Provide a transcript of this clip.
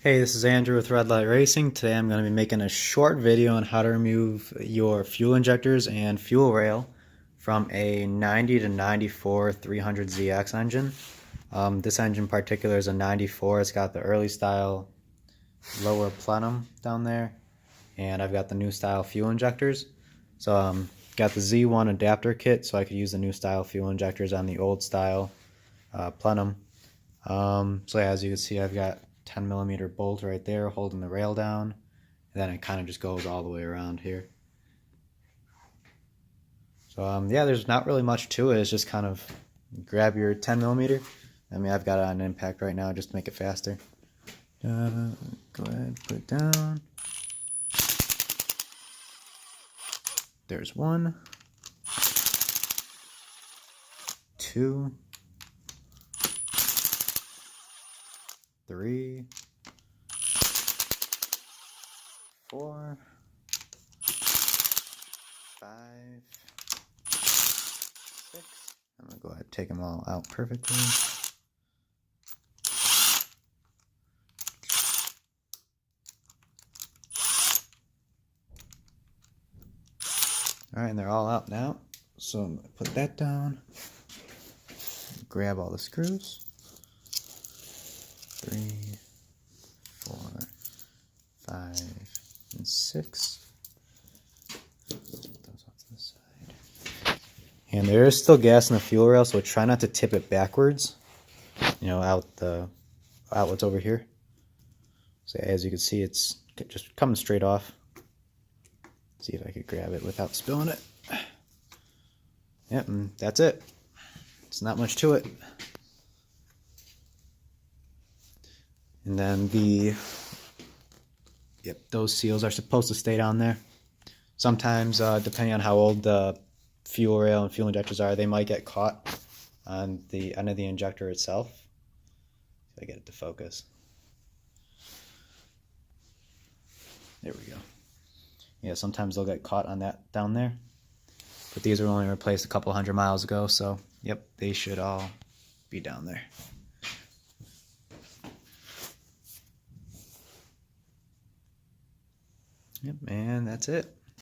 Hey, this is Andrew with Red Light Racing. Today I'm going to be making a short video on how to remove your fuel injectors and fuel rail from a 90 to 94 300ZX engine. This engine in particular is a 94. It's got the early style lower plenum down there, and I've got the new style fuel injectors. So got the Z1 adapter kit, so I could use the new style fuel injectors on the old style plenum. So yeah, as you can see, I've got 10mm bolt right there holding the rail down, and then it kind of just goes all the way around here. So yeah, there's not really much to it. It's just kind of grab your 10mm. I mean, I've got it on impact right now just to make it faster. Go ahead, put it down. There's one, two, 3, 4, 5, 6. I'm gonna go ahead and take them all out perfectly. Alright, and they're all out now. So I'm gonna put that down. Grab all the screws. 3, 4, 5, and 6. Put those off to the side. And there is still gas in the fuel rail, so try not to tip it backwards. You know, out the outlets over here. So as you can see, it's just coming straight off. See if I could grab it without spilling it. Yep, and that's it. It's not much to it. And then those seals are supposed to stay down there. Sometimes, depending on how old the fuel rail and fuel injectors are, they might get caught on the end of the injector itself. So I get it to focus. There we go. Yeah, sometimes they'll get caught on that down there. But these were only replaced a couple 100 miles ago, so yep, they should all be down there. Yep, and that's it.